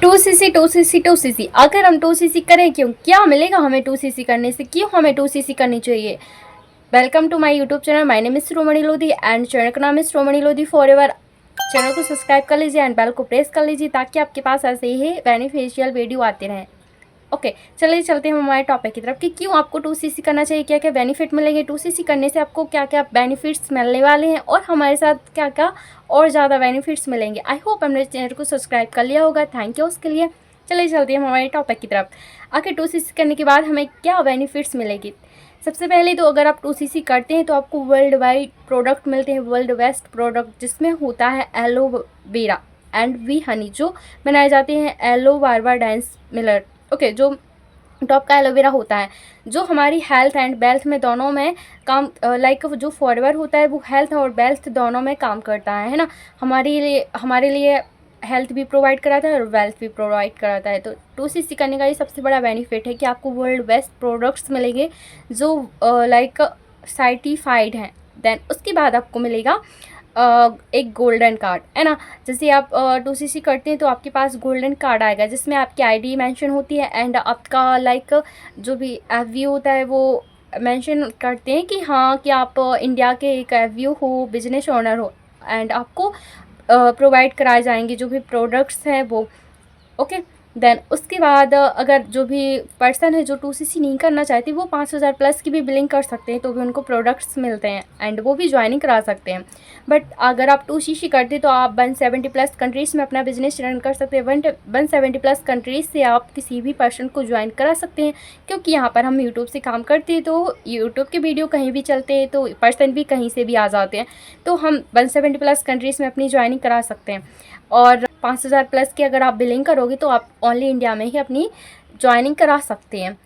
To सी सी अगर हम 2cc करें क्यों, क्या मिलेगा हमें 2cc करने से, क्यों हमें 2cc करनी चाहिए। Welcome to my YouTube channel. My name is Shiromani Lodhi and channel का नाम है शिरोमणि लोधी फॉर एवर। चैनल को सब्सक्राइब कर लीजिए एंड बेल को प्रेस कर लीजिए ताकि आपके पास ऐसे ही बेनिफिशियल वीडियो आते रहें। ओके, चलिए चलते हैं हमारे टॉपिक की तरफ कि क्यों आपको 2cc करना चाहिए, क्या क्या बेनिफिट मिलेंगे 2cc करने से, आपको क्या क्या बेनिफिट्स मिलने वाले हैं और हमारे साथ क्या क्या और ज़्यादा बेनिफिट्स मिलेंगे। आई होप हमने चैनल को सब्सक्राइब कर लिया होगा, थैंक यू उसके लिए। चलिए चलते हैं हमारे टॉपिक की तरफ। आखिर 2cc करने के बाद हमें क्या बेनिफिट्स मिलेगी। सबसे पहले तो अगर आप 2cc करते हैं तो आपको वर्ल्ड वाइड प्रोडक्ट मिलते हैं, वर्ल्ड बेस्ट प्रोडक्ट, जिसमें होता है एलोवेरा एंड वी हनी, जो बनाए जाते हैं एलो बारबा डांस मिलर। ओके, जो टॉप का एलोवेरा होता है जो हमारी हेल्थ एंड वेल्थ में दोनों में काम जो फॉरएवर होता है वो हेल्थ और वेल्थ दोनों में काम करता है ना। हमारे लिए हेल्थ भी प्रोवाइड कराता है और वेल्थ भी प्रोवाइड कराता है। तो 2cc करने का ये सबसे बड़ा बेनिफिट है कि आपको वर्ल्ड बेस्ट प्रोडक्ट्स मिलेंगे जो सर्टिफाइड हैं। देन उसके बाद आपको मिलेगा एक गोल्डन कार्ड, है ना। जैसे आप 2cc करते हैं तो आपके पास गोल्डन कार्ड आएगा जिसमें आपकी आईडी मेंशन होती है एंड आपका जो भी एफवीओ होता है वो मेंशन करते हैं कि हाँ कि आप इंडिया के एक एफवीओ हो, बिजनेस ओनर हो, एंड आपको प्रोवाइड कराए जाएंगे जो भी प्रोडक्ट्स हैं वो। ओके, देन उसके बाद अगर जो भी पर्सन है जो 2cc नहीं करना चाहती वो 5,000 प्लस की भी बिलिंग कर सकते हैं तो भी उनको प्रोडक्ट्स मिलते हैं एंड वो भी ज्वाइनिंग करा सकते हैं। बट अगर आप 2cc करते तो आप 170 प्लस कंट्रीज़ में अपना बिजनेस रन कर सकते हैं। 170 प्लस कंट्रीज़ से आप किसी भी पर्सन को ज्वाइन करा सकते हैं, क्योंकि यहाँ पर हम यूट्यूब से काम करते हैं तो यूट्यूब के वीडियो कहीं भी चलते हैं तो पर्सन भी कहीं से भी आ जाते हैं, तो हम 170 प्लस कंट्रीज़ में अपनी ज्वाइनिंग करा सकते हैं। और 5,000 प्लस की अगर आप बिलिंग करोगे तो आप ओनली इंडिया में ही अपनी ज्वाइनिंग करा सकते हैं।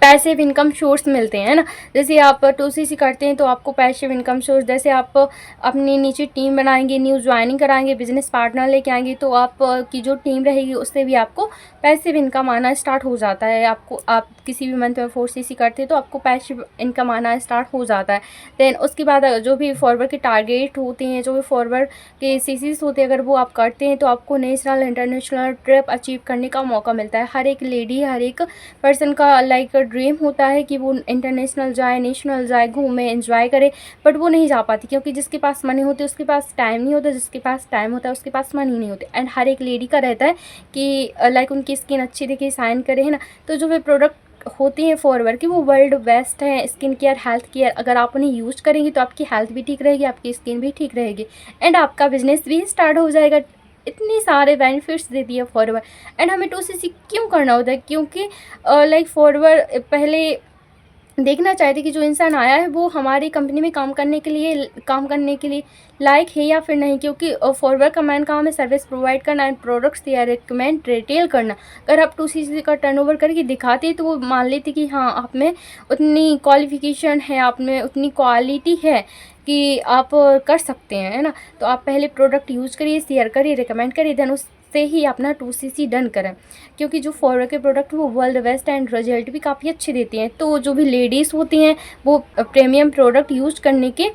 पैसिव इनकम सोर्स मिलते हैं ना। जैसे आप 2cc करते हैं तो आपको पैसिव इनकम सोर्स, जैसे आप अपनी नीचे टीम बनाएंगे, न्यू ज्वाइनिंग कराएंगे, बिजनेस पार्टनर लेके आएंगे तो आप की जो टीम रहेगी उससे भी आपको पैसिव इनकम आना स्टार्ट हो जाता है। आप किसी भी मंथ में 4cc करते हैं तो आपको पैसिव इनकम आना स्टार्ट हो जाता है। देन उसके बाद जो भी फॉरवर्ड के टारगेट होते हैं, जो भी फॉरवर्ड के सीसीज होते हैं, अगर वो आप करते हैं तो आपको नेशनल इंटरनेशनल ट्रिप अचीव करने का मौका मिलता है। हर एक लेडी, हर एक पर्सन का ड्रीम होता है कि वो इंटरनेशनल जाए, नेशनल जाए, घूमे, एंजॉय करे, बट वो नहीं जा पाती क्योंकि जिसके पास मनी होती है उसके पास टाइम नहीं होता, जिसके पास टाइम होता है उसके पास मनी नहीं होती। एंड हर एक लेडी का रहता है कि उनकी स्किन अच्छी दिखे, शाइन करे, है ना। तो जो भी प्रोडक्ट होती हैं फॉरवर्ड की वो वर्ल्ड बेस्ट हैं। स्किन केयर, हेल्थ केयर, अगर आप उन्हें यूज करेंगी तो आपकी हेल्थ भी ठीक रहेगी, आपकी स्किन भी ठीक रहेगी एंड आपका बिजनेस भी स्टार्ट हो जाएगा। इतने सारे बेनिफिट्स देती है फॉरवर्ड। एंड हमें 2cc क्यों करना होता है, क्योंकि फॉरवर्ड पहले देखना चाहते कि जो इंसान आया है वो हमारी कंपनी में काम करने के लिए लायक है या फिर नहीं, क्योंकि फॉरवर्ड का मेन काम है सर्विस प्रोवाइड करना एंड प्रोडक्ट्स या रिकमेंड रिटेल करना। अगर आप 2cc का टर्नओवर करके दिखाते तो वो मान लेते कि हाँ आप में उतनी क्वालिफिकेशन है, आप में उतनी क्वालिटी है कि आप कर सकते हैं, है ना। तो आप पहले प्रोडक्ट यूज़ करिए, शेयर करिए, रिकमेंड करिए, देन से ही अपना 2cc डन करें, क्योंकि जो फॉरवर्ड के प्रोडक्ट वो वर्ल्ड बेस्ट एंड रिजल्ट भी काफ़ी अच्छे देते हैं। तो जो भी लेडीज़ होती हैं वो प्रीमियम प्रोडक्ट यूज़ करने के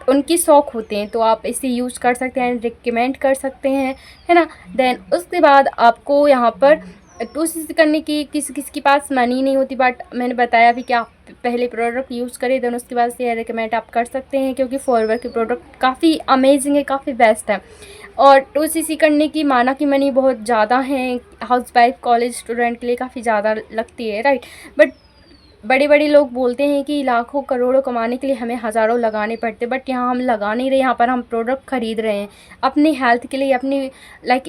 उनकी शौक होते हैं तो आप इसे यूज़ कर सकते हैं, रिकमेंड कर सकते हैं, है ना। देन उसके बाद आपको यहाँ पर 2cc करने की किसी किसी के पास मनी नहीं होती, बट मैंने बताया भी कि आप पहले प्रोडक्ट यूज़ करें देन उसके बाद से रिकमेंड आप कर सकते हैं, क्योंकि फॉरवर्ड के प्रोडक्ट काफ़ी अमेजिंग है, काफ़ी बेस्ट है। और 2cc करने की माना कि मनी बहुत ज़्यादा है, हाउस वाइफ, कॉलेज स्टूडेंट के लिए काफ़ी ज़्यादा लगती है, राइट। बट बड़े बड़े लोग बोलते हैं कि लाखों करोड़ों कमाने के लिए हमें हज़ारों लगाने पड़ते, बट यहाँ हम लगा नहीं रहे, यहाँ पर हम प्रोडक्ट ख़रीद रहे हैं अपनी हेल्थ के लिए, अपनी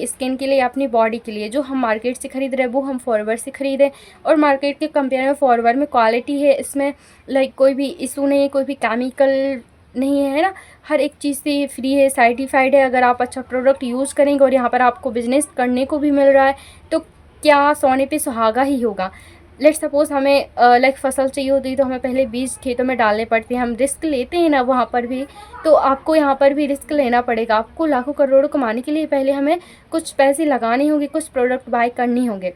स्किन के लिए, अपनी बॉडी के लिए। जो हम मार्केट से ख़रीद रहे हैं वो हम फॉरवर्ड से ख़रीदें, और मार्केट के कंपेयर में फॉरवर्ड में क्वालिटी है, इसमें कोई भी इशू नहीं है, कोई भी केमिकल नहीं है ना। हर एक चीज़ से फ्री है, सर्टिफाइड है। अगर आप अच्छा प्रोडक्ट यूज़ करेंगे और यहाँ पर आपको बिजनेस करने को भी मिल रहा है तो क्या सोने पे सुहागा ही होगा। लेट सपोज़ हमें फसल चाहिए होती है तो हमें पहले बीज खेतों में डालने पड़ते हैं, हम रिस्क लेते हैं ना वहाँ पर भी, तो आपको यहाँ पर भी रिस्क लेना पड़ेगा। आपको लाखों करोड़ों कमाने के लिए पहले हमें कुछ पैसे लगाने होंगे, कुछ प्रोडक्ट बाय करने होंगे।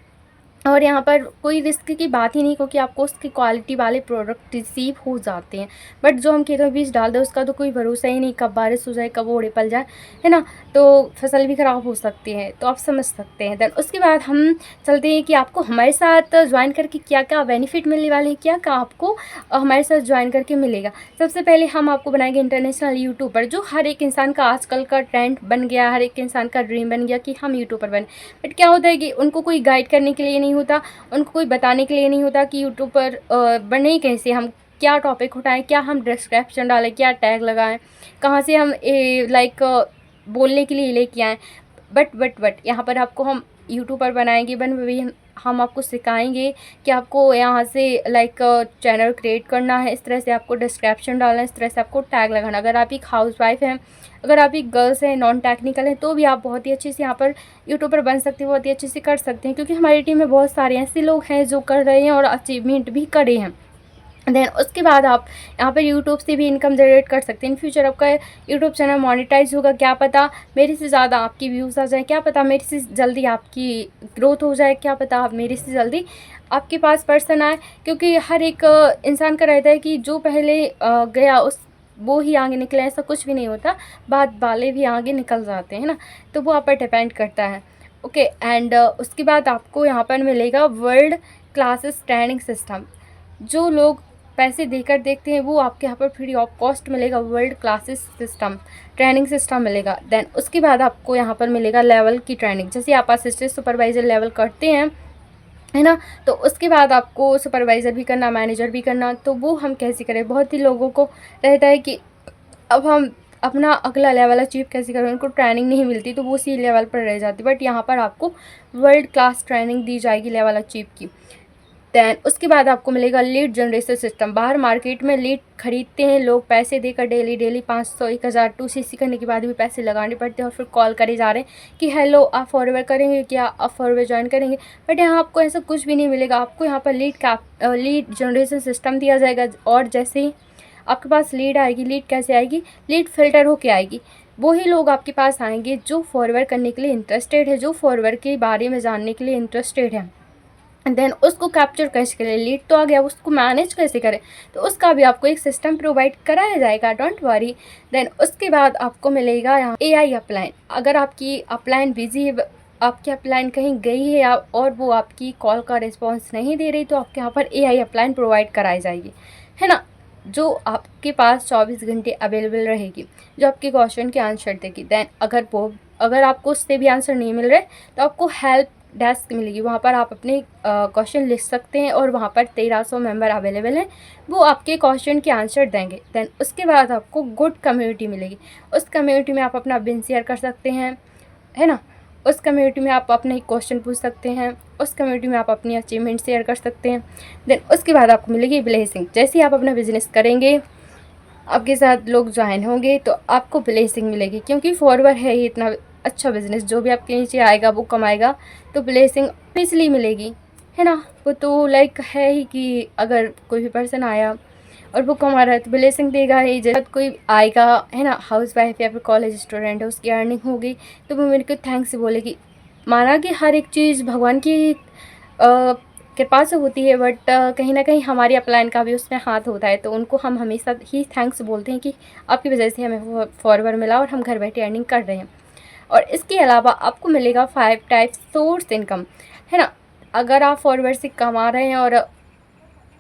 और यहाँ पर कोई रिस्क की बात ही नहीं, क्योंकि आपको उसकी क्वालिटी वाले प्रोडक्ट रिसीव हो जाते हैं। बट जो हम खेतों में बीज डाल दें उसका तो कोई भरोसा ही नहीं, कब बारिश हो जाए, कब ओड़े पल जाए, है ना। तो फसल भी ख़राब हो सकती है, तो आप समझ सकते हैं। देन उसके बाद हम चलते हैं कि आपको हमारे साथ ज्वाइन करके क्या क्या बेनिफिट मिलने वाले हैं, क्या क्या आपको हमारे साथ ज्वाइन करके मिलेगा। सबसे पहले हम आपको बनाएंगे इंटरनेशनल यूट्यूबर, जो हर एक इंसान का आजकल का ट्रेंड बन गया, हर एक इंसान का ड्रीम बन गया कि हम यूट्यूबर बने। बट क्या होता है कि उनको कोई गाइड करने के लिए नहीं होता, उनको कोई बताने के लिए नहीं होता कि यूट्यूब पर बने कैसे, हम क्या टॉपिक उठाएं, क्या हम डिस्क्रिप्शन डालें, क्या टैग लगाएं, कहाँ से हम लाइक बोलने के लिए लेके आएँ। बट यहाँ पर आपको हम यूट्यूबर बनाएंगे, भी हम आपको सिखाएंगे कि आपको यहाँ से लाइक चैनल क्रिएट करना है, इस तरह से आपको डिस्क्रिप्शन डालना है, इस तरह से आपको टैग लगाना। अगर आप एक हाउसवाइफ हैं, अगर आप एक गर्ल्स हैं, नॉन टेक्निकल हैं, तो भी आप बहुत ही अच्छे से यहाँ पर यूट्यूबर बन सकते हैं, बहुत ही अच्छे से कर सकते हैं। क्योंकि हमारी टीम में बहुत सारे ऐसे लोग हैं जो कर रहे हैं और अचीवमेंट भी करे हैं। देन उसके बाद आप यहाँ पर यूट्यूब से भी इनकम जनरेट कर सकते हैं। इन फ्यूचर आपका यूट्यूब चैनल मोनेटाइज होगा, क्या पता मेरे से ज़्यादा आपकी व्यूज़ आ जाए, क्या पता मेरे से जल्दी आपकी ग्रोथ हो जाए, क्या पता आप मेरे से जल्दी आपके पास पर्सन आए। क्योंकि हर एक इंसान का रहता है कि जो पहले गया उस वो ही आगे निकले, ऐसा कुछ भी नहीं होता, बाद वाले भी आगे निकल जाते हैं ना। तो वो आप पर डिपेंड करता है। ओके, एंड उसके बाद आपको यहाँ पर मिलेगा वर्ल्ड क्लासेस ट्रेनिंग सिस्टम। जो लोग पैसे देकर देखते हैं वो आपके यहाँ पर फ्री ऑफ कॉस्ट मिलेगा, world classes system training system मिलेगा। देन उसके बाद आपको यहाँ पर मिलेगा लेवल की ट्रेनिंग। जैसे आप असिस्टेंट सुपरवाइज़र लेवल करते हैं, है ना, तो उसके बाद आपको सुपरवाइज़र भी करना, मैनेजर भी करना। तो वो हम कैसे करें, बहुत ही लोगों को रहता है कि अब हम अपना अगला लेवल अचीव कैसे करें, उनको ट्रेनिंग नहीं मिलती तो वो उसी लेवल पर रह जाती। बट यहाँ पर आपको वर्ल्ड क्लास ट्रेनिंग दी जाएगी लेवल अचीव की। दैन उसके बाद आपको मिलेगा लीड जनरेशन सिस्टम। बाहर मार्केट में लीड खरीदते हैं लोग पैसे देकर, डेली 500 1000 2cc करने के बाद भी पैसे लगाने पड़ते हैं, और फिर कॉल करे जा रहे हैं कि हेलो आप फॉरवर्ड करेंगे क्या, आप फॉरवर्ड ज्वाइन करेंगे। बट यहाँ आपको ऐसा कुछ भी नहीं मिलेगा। आपको यहाँ पर लीड जनरेशन सिस्टम दिया जाएगा, और जैसे ही आपके पास लीड आएगी, लीड कैसे आएगी, लीड फिल्टर होके आएगी। वही लोग आपके पास आएंगे जो फॉरवर्ड करने के लिए इंटरेस्टेड है, जो फॉरवर्ड के बारे में जानने के लिए इंटरेस्टेड है। देन उसको कैप्चर कैसे करें, लीड तो आ गया, उसको मैनेज कैसे करें, तो उसका भी आपको एक सिस्टम प्रोवाइड कराया जाएगा, डोंट वरी। देन उसके बाद आपको मिलेगा यहाँ AI अपलाइन। अगर आपकी अपलाइन बिजी है, आपकी अपलाइन कहीं गई है और वो आपकी कॉल का रिस्पॉन्स नहीं दे रही, तो आपके यहाँ पर AI अपलाइन प्रोवाइड कराई जाएगी, है ना, जो आपके पास 24 घंटे अवेलेबल रहेगी, जो आपके क्वेश्चन के आंसर देगी। देन अगर आपको उससे भी आंसर नहीं मिल रहे तो आपको हेल्प डेस्क मिलेगी, वहाँ पर आप अपने क्वेश्चन लिख सकते हैं, और वहाँ पर 1300 मेंबर अवेलेबल हैं, वो आपके क्वेश्चन के आंसर देंगे। देन उसके बाद आपको गुड कम्युनिटी मिलेगी। उस कम्युनिटी में आप अपना बिन शेयर कर सकते हैं, है ना, उस कम्युनिटी में आप अपने क्वेश्चन पूछ सकते हैं, उस कम्युनिटी में आप अपनी अचीवमेंट शेयर कर सकते हैं। देन उसके बाद आपको मिलेगी ब्लेसिंग। जैसे ही आप अपना बिजनेस करेंगे, आपके साथ लोग ज्वाइन होंगे, तो आपको ब्लेसिंग मिलेगी। क्योंकि फॉरवर्ड है ही इतना अच्छा बिजनेस, जो भी आपके नीचे आएगा वो कमाएगा, तो ब्लेसिंग इसलिए मिलेगी, है ना। वो तो लाइक है ही कि अगर कोई भी पर्सन आया और वो कमा रहा है तो ब्लेसिंग देगा ही। जैसे कोई आएगा, है ना, हाउस वाइफ या फिर कॉलेज स्टूडेंट है, उसकी अर्निंग होगी तो वो मेरे को थैंक्स बोलेगी। माना कि हर एक चीज़ भगवान की कृपा से होती है, बट कहीं ना कहीं हमारी अपलाइन का भी उसमें हाथ होता है, तो उनको हम हमेशा ही थैंक्स बोलते हैं कि आपकी वजह से हमें फॉरवर्ड मिला और हम घर बैठे अर्निंग कर रहे हैं। और इसके अलावा आपको मिलेगा 5 टाइप्स सोर्स इनकम, है ना। अगर आप फॉरवर्ड से कमा रहे हैं और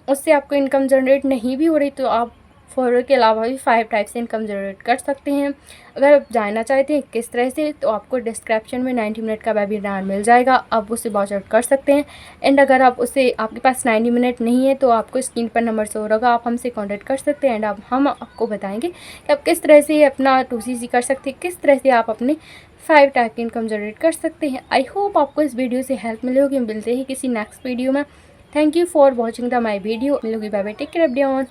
उससे आपको इनकम जनरेट नहीं भी हो रही, तो आप फॉरवर्ड के अलावा भी 5 टाइप से इनकम जनरेट कर सकते हैं। अगर आप जानना चाहते हैं किस तरह से, तो आपको डिस्क्रिप्शन में 90 मिनट का वेबिनार मिल जाएगा, आप उससे वॉच आउट कर सकते हैं। एंड अगर आप उससे आपके पास 90 मिनट नहीं है, तो आपको स्क्रीन पर नंबर शो होगा, आप हमसे कॉन्टैक्ट कर सकते हैं। एंड हम आपको बताएंगे कि आप किस तरह से अपना 2cc कर सकते हैं, किस तरह से आप अपने 5 टाइप की इनकम जनरेट कर सकते हैं। आई होप आपको इस वीडियो से हेल्प मिली होगी। मिलते हैं किसी नेक्स्ट वीडियो में। Thank you for watching the my video. मिलोगी, bye bye, take care everyone.